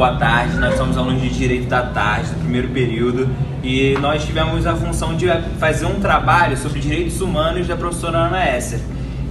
boa tarde. Nós somos alunos de Direito da tarde, do primeiro período, e nós tivemos a função de fazer um trabalho sobre direitos humanos da professora Ana Esser.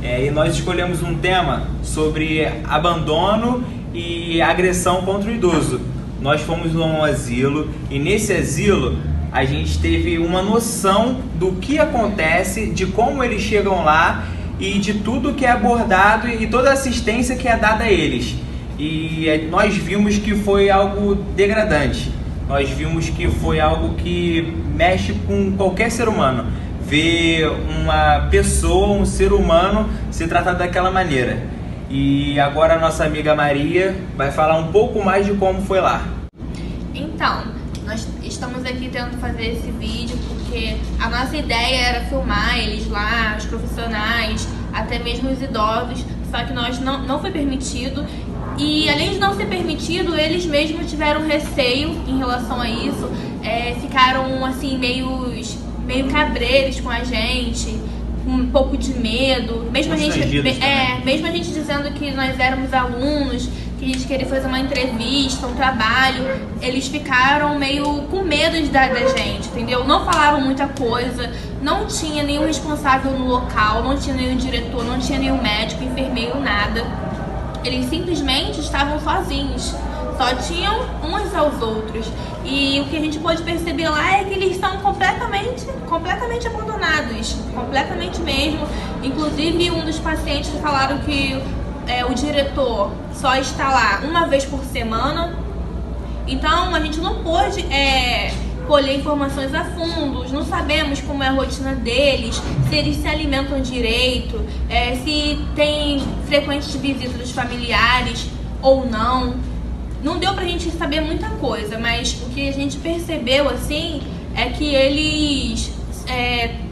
E nós escolhemos um tema sobre abandono e agressão contra o idoso. Nós fomos num asilo e nesse asilo a gente teve uma noção do que acontece, de como eles chegam lá e de tudo que é abordado e toda a assistência que é dada a eles. E nós vimos que foi algo degradante, nós vimos que foi algo que mexe com qualquer ser humano. Ver uma pessoa, um ser humano, ser tratado daquela maneira. E agora a nossa amiga Maria vai falar um pouco mais de como foi lá. Então, nós estamos aqui tentando fazer esse vídeo porque a nossa ideia era filmar eles lá, os profissionais, até mesmo os idosos, só que não foi permitido. E além de não ser permitido, eles mesmos tiveram receio em relação a isso, ficaram assim meio cabreiros com a gente, com um pouco de medo, mesmo a gente dizendo que nós éramos alunos, que a gente queria fazer uma entrevista, um trabalho, eles ficaram meio com medo da gente, entendeu? Não falaram muita coisa, não tinha nenhum responsável no local, não tinha nenhum diretor, não tinha nenhum médico, enfermeiro, nada. Eles simplesmente estavam sozinhos, só tinham uns aos outros. E o que a gente pode perceber lá é que eles estão completamente abandonados, completamente mesmo. Inclusive, um dos pacientes falaram que o diretor só está lá uma vez por semana. Então, a gente não pôde colher informações a fundo, não sabemos como é a rotina deles, se eles se alimentam direito, se tem frequente visita dos familiares ou não. Não deu pra gente saber muita coisa, mas o que a gente percebeu assim é que eles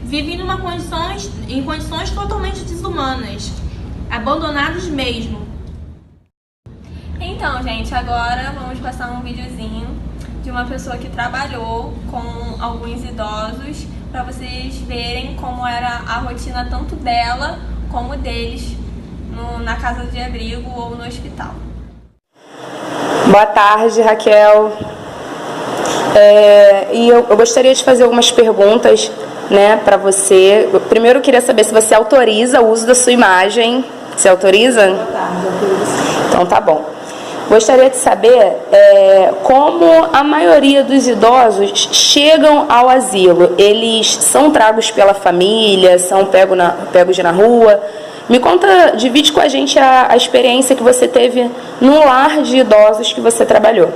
vivem em condições totalmente desumanas, abandonados mesmo. Então, gente, agora vamos passar um videozinho de uma pessoa que trabalhou com alguns idosos para vocês verem como era a rotina tanto dela como deles na casa de abrigo ou no hospital. Boa tarde, Raquel. E eu gostaria de fazer algumas perguntas, né, para você. Primeiro, eu queria saber se você autoriza o uso da sua imagem. Você autoriza? Boa tarde, autorizo. Então tá bom. Gostaria de saber como a maioria dos idosos chegam ao asilo. Eles são tragos pela família, são pegos na rua? Me conta, divide com a gente a experiência que você teve no lar de idosos que você trabalhou.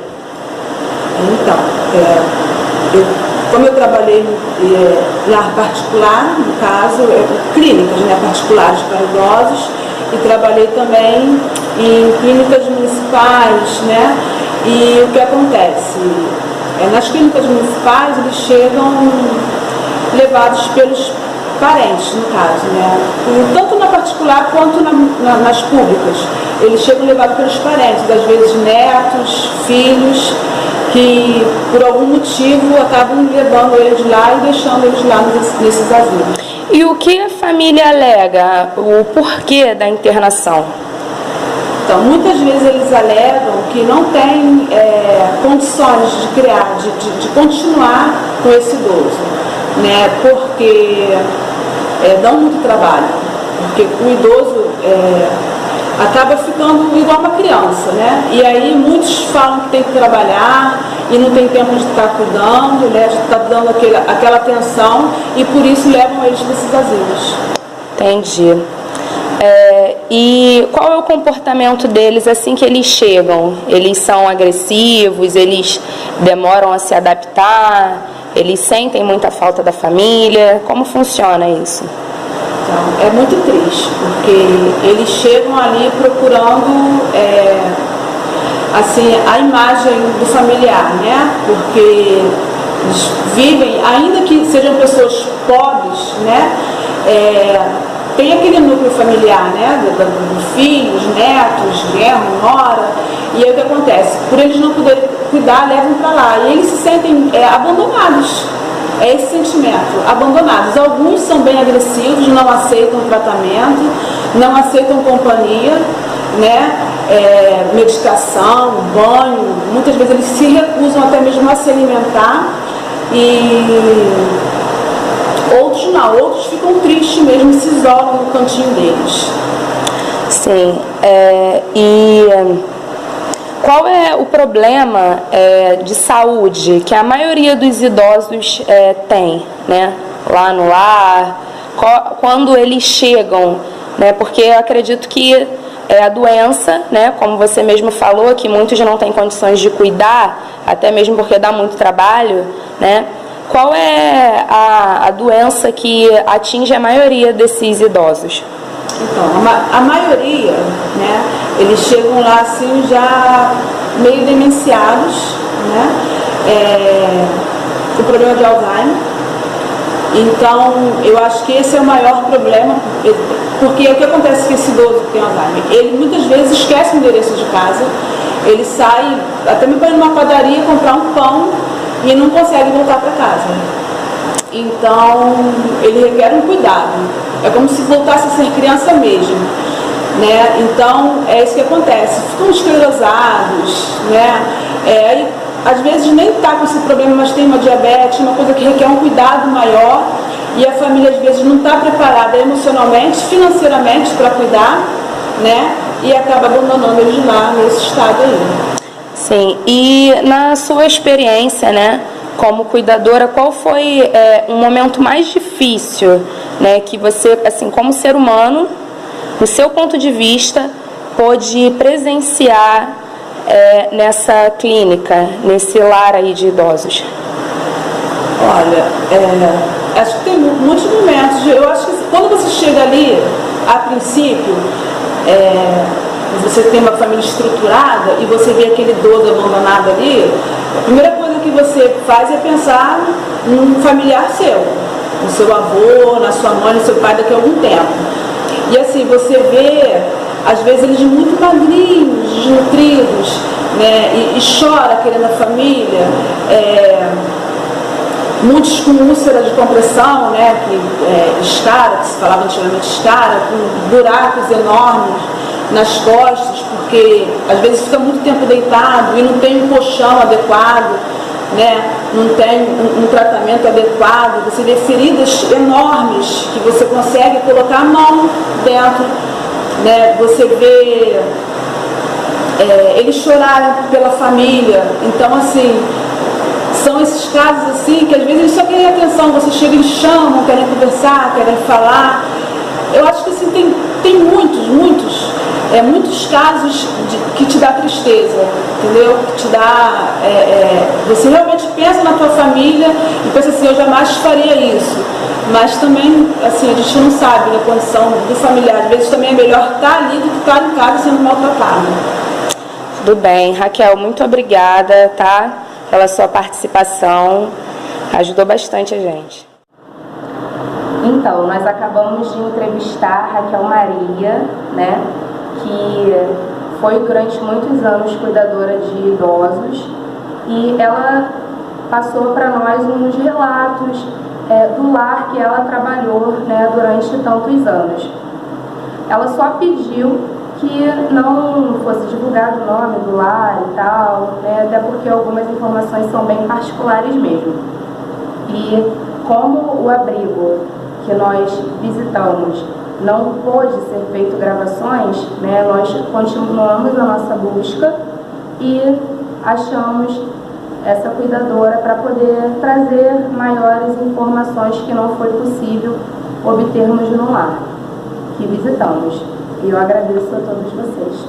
Então, como eu trabalhei em lar particular, no caso, clínicas, né, particulares para idosos, e trabalhei também em clínicas municipais, né? E o que acontece? Nas clínicas municipais, eles chegam levados pelos parentes, no caso, né? E tanto na particular quanto nas públicas. Eles chegam levados pelos parentes, às vezes netos, filhos, que por algum motivo acabam levando eles lá e deixando eles lá nesses asilos. E o que a família alega? O porquê da internação? Então, muitas vezes eles alegam que não tem condições de continuar com esse idoso, né? Porque dão muito trabalho, porque o idoso acaba ficando igual uma criança, né? E aí muitos falam que tem que trabalhar e não tem tempo de estar cuidando, né? De estar dando aquela atenção, e por isso levam eles nesses asilos. Entendi. E qual é o comportamento deles assim que eles chegam? Eles são agressivos? Eles demoram a se adaptar? Eles sentem muita falta da família? Como funciona isso? Então, é muito triste, porque eles chegam ali procurando assim, a imagem do familiar, né? Porque eles vivem, ainda que sejam pessoas pobres, né? Tem aquele núcleo familiar, né? De filhos, netos, genro, nora. E aí o que acontece? Por eles não poderem cuidar, levam para lá. E eles se sentem abandonados. É esse sentimento, abandonados. Alguns são bem agressivos, não aceitam o tratamento, não aceitam companhia, né? medicação, banho, muitas vezes eles se recusam até mesmo a se alimentar e outros não, outros ficam tristes mesmo e se isolam no cantinho deles. Sim, e qual é o problema de saúde que a maioria dos idosos tem, né, lá no lar, quando eles chegam, né, porque eu acredito que a doença, né, como você mesmo falou, que muitos não têm condições de cuidar, até mesmo porque dá muito trabalho, né? Qual é a doença que atinge a maioria desses idosos? Então, a maioria, né, eles chegam lá assim já meio demenciados, né? O problema de Alzheimer. Então, eu acho que esse é o maior problema, porque o que acontece com esse idoso que tem Alzheimer? Ele muitas vezes esquece o endereço de casa, ele sai, até me põe numa padaria comprar um pão e não consegue voltar para casa. Então, ele requer um cuidado. É como se voltasse a ser criança mesmo, né? Então, é isso que acontece. Ficam esclerosados, né? Aí, às vezes nem está com esse problema, mas tem uma diabetes, uma coisa que requer um cuidado maior, e a família às vezes não está preparada emocionalmente, financeiramente para cuidar, né? E acaba abandonando eles lá nesse estado aí. Sim, e na sua experiência, né, como cuidadora, qual foi um momento mais difícil, né, que você, assim, como ser humano, do seu ponto de vista, pôde presenciar nessa clínica, nesse lar aí de idosos? Olha, acho que tem muitos momentos. Eu acho que quando você chega ali, a princípio, você tem uma família estruturada e você vê aquele idoso abandonado ali, a primeira coisa que você faz é pensar num familiar seu, no seu avô, na sua mãe, no seu pai daqui a algum tempo. E assim, você vê, às vezes, eles muito magrinhos, desnutridos, né, e chora querendo a família, muitos com úlcera de compressão, né, escara, que se falava antigamente escara, com buracos enormes nas costas, porque às vezes fica muito tempo deitado e não tem um colchão adequado, né, não tem um tratamento adequado. Você vê feridas enormes que você consegue colocar a mão dentro, né, você vê eles chorarem pela família. Então, assim, são esses casos assim que às vezes eles só querem atenção, você chega e eles chamam, querem conversar, querem falar. Eu acho que assim, tem muitos casos que te dá tristeza, entendeu? Que te dá, você realmente pensa na tua família e pensa assim, eu jamais faria isso. Mas também, assim, a gente não sabe a condição do familiar. Às vezes também é melhor estar ali do que estar em casa sendo maltratado. Tudo bem, Raquel, muito obrigada, tá? Pela sua participação, ajudou bastante a gente. Então, nós acabamos de entrevistar a Raquel Maria, né, que foi durante muitos anos cuidadora de idosos, e ela passou para nós uns relatos do lar que ela trabalhou, né, durante tantos anos. Ela só pediu que não fosse divulgado o nome do lar e tal, né, até porque algumas informações são bem particulares mesmo. E como o abrigo que nós visitamos não pôde ser feito gravações, né, nós continuamos a nossa busca e achamos essa cuidadora para poder trazer maiores informações que não foi possível obtermos no lar que visitamos. E eu agradeço a todos vocês.